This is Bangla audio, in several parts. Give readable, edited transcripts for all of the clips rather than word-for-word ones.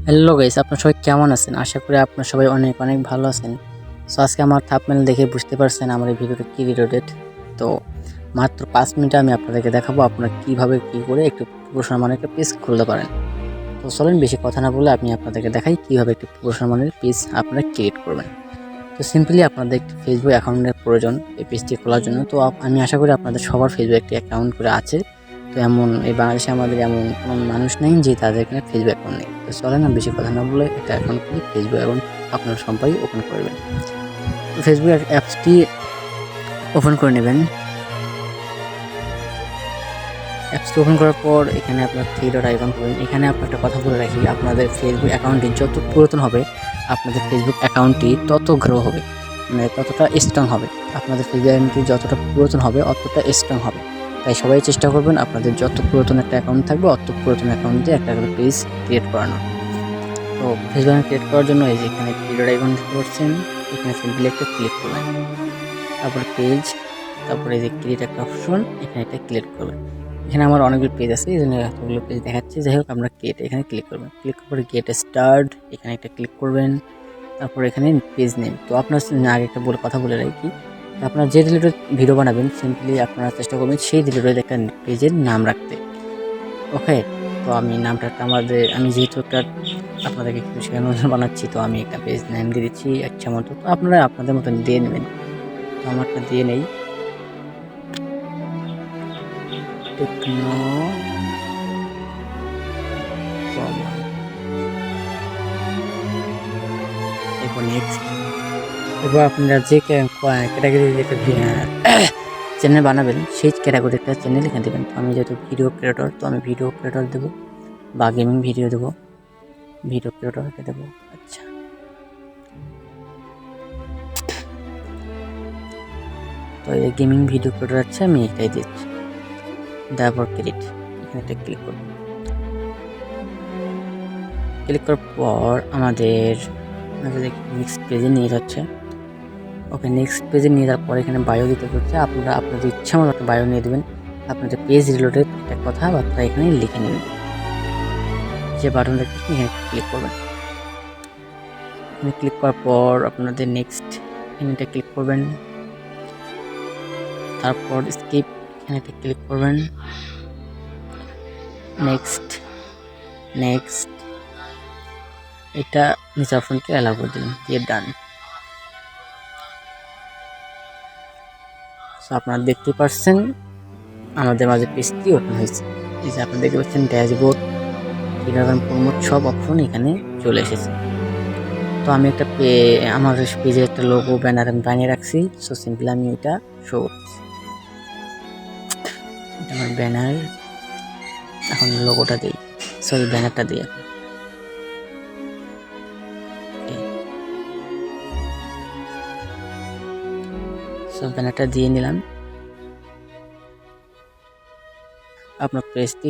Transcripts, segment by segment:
হ্যালো গাইস, আপনারা সবাই কেমন আছেন? আশা করি আপনারা সবাই অনেক অনেক ভালো আছেন। সো আজকে আমার থাম্বনেল দেখে বুঝতে পারছেন আমার এই ভিডিওটা কি রিলেটেড। তো মাত্র 5 মিনিটে আমি আপনাদেরকে দেখাবো আপনারা কিভাবে কি করে একটু প্রফেশনাল মানের একটা পেজ খুলতে পারেন। তো চলেন বেশি কথা না বলে আমি আপনাদেরকে দেখাই কিভাবে একটি প্রফেশনাল মানের পেজ আপনারা ক্রিয়েট করবেন। তো সিম্পলি আপনাদের একটি ফেসবুক অ্যাকাউন্টের প্রয়োজন এই পেজটি খোলার জন্য। তো আমি আশা করি আপনাদের সবার ফেসবুক একটি অ্যাকাউন্ট করে আছে। তো এমন এই বাংলাদেশে আমাদের এমন কোনো মানুষ নেই যে তাদের এখানে ফেসবুক অ্যাকাউন্ট নেই। তো চলেন না বেশি কথা না বলে একটা অ্যাকাউন্ট খুলি, ফেসবুক অ্যাকাউন্ট আপনারা সবাই ওপেন করবেন। তো ফেসবুক অ্যাপসটি ওপেন করে নেবেন। অ্যাপসটি ওপেন করার পর এখানে আপনার থ্রি ডট আইকন করবেন। এখানে আপনার একটা কথা বলে রাখি, আপনাদের ফেসবুক অ্যাকাউন্টটি যত পুরাতন হবে আপনাদের ফেসবুক অ্যাকাউন্টটি তত গ্রো হবে, মানে ততটা স্ট্রং হবে। আপনাদের ফেসবুক অ্যাকাউন্টটি যতটা পুরাতন হবে অতটা স্ট্রং হবে। তাই সবাই চেষ্টা করবেন আপনাদের যত পুরাতন একটা অ্যাকাউন্ট থাকবে অত পুরাতন অ্যাকাউন্টে একটা পেজ ক্রিয়েট করানো। তো ফেসবুক অ্যাকাউন্ট ক্রিয়েট করার জন্য এই যে এখানে থ্রি ডট আইকন দেখতে পাচ্ছেন, এখানে সিম্পলি একটা ক্লিক করবেন। তারপরে পেজ, তারপরে এই যে ক্রিয়েট একটা অপশন, এখানে একটা ক্লিক করবেন। এখানে আমার অনেকগুলো পেজ আছে, এই জন্য এতগুলো পেজ দেখাচ্ছে। যাই হোক, আমরা ক্রিয়েট এখানে ক্লিক করবেন। ক্লিক করে গেট স্টার্ট এখানে একটা ক্লিক করবেন। তারপর এখানে পেজ নেম। তো আপনার আগে একটা কথা বলে রাখি, আপনারা যে রিলেটেড ভিডিও বানাবেন সিম্পলি আপনারা চেষ্টা করবেন সেই রিলেটেড একটা পেজের নাম রাখতে। ওকে, তো আমি নামটা আমি যেহেতু একটা আপনাদেরকে একটু শেখানোর জন্য বানাচ্ছি, তো আমি একটা পেজ নেম দিয়ে দিচ্ছি ইচ্ছা মতো। তো আপনারা আপনাদের মতন দিয়ে নেবেন। তো আমারটা দিয়ে নেই, টেকনো প্রবলেম। এরপর নেক্সট। এরপর আপনারা যে ক্যাটাগরির একটা চ্যানেল বানাবেন সেই ক্যাটাগরি একটা চ্যানেল এখানে দেবেন। তো আমি যেহেতু ভিডিও ক্রিয়েটর, তো আমি ভিডিও ক্রিয়েটর দেবো বা গেমিং ভিডিও দেবো, ভিডিও ক্রিয়েটরকে দেবো। আচ্ছা, তো এই গেমিং ভিডিও ক্রিয়েটর আছে, আমি এটাই দিচ্ছি। তারপর ক্রিয়েট এখানে একটা ক্লিক করব। ক্লিক করার পর আমাদের নেক্সট পেজে নিয়ে যাচ্ছে। ওকে, নেক্সট পেজে নিয়ে যাওয়ার পর এখানে বায়ো দিতে হচ্ছে। আপনারা আপনাদের ইচ্ছা মতো একটা বায়ো নিয়ে দেবেন। আপনাদের পেজ রিলেটেড একটা কথাবার্তা এখানে লিখে নেবেন। যে বাটন দেখতেছেন এখানে ক্লিক করবেন। এখানে ক্লিক করার পর আপনাদের নেক্সট এখানে ক্লিক করবেন। তারপর স্কিপ এখানে ক্লিক করবেন। নেক্সট নেক্সট এটা নিচে অপশনকে অ্যালাউ করে দিন, দিয়ে ডান। সো আপনারা দেখতে পাচ্ছেন আমাদের মাঝে পেজটি ওপেন হয়েছে। এই যে আপনারা দেখতে পাচ্ছেন ড্যাশবোর্ড, কিভাবে প্রমোট সব অপশন এখানে চলে এসেছে। তো আমি আমার পেজে একটা লোগো ব্যানার আমি বানিয়ে রাখছি। সো সিম্পলি আমি এটা শো করতেছি, এটা আমার ব্যানার। এখন লোগোটা দিই, সরি ব্যানারটা দিই। সো ব্যানারটা দিয়ে নিলাম। আপনার পেজটি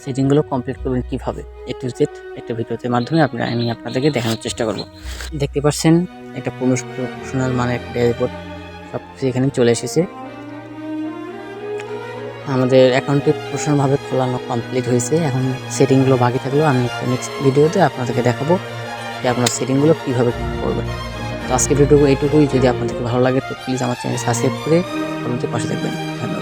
সেটিংগুলো কমপ্লিট করবেন কীভাবে এ টু জেড একটা ভিডিওতে মাধ্যমে আমি আপনাদেরকে দেখানোর চেষ্টা করব। দেখতে পাচ্ছেন একটা প্রফেশনাল মানে একটা ড্যাশবোর্ড সব কিছু এখানে চলে এসেছে। আমাদের অ্যাকাউন্টটি প্রফেশনালভাবে খোলানো কমপ্লিট হয়েছে। এখন সেটিংগুলো বাকি থাকলেও আমি নেক্সট ভিডিওতে আপনাদেরকে দেখাবো যে আপনার সেটিংগুলো কীভাবে করবেন। তো আজকে ভিডিও এইটুকুই। যদি আপনাদেরকে ভালো লাগে তো প্লিজ আমার চ্যানেল সাবস্ক্রাইব করে আমাদের পাশে থাকবেন। ধন্যবাদ।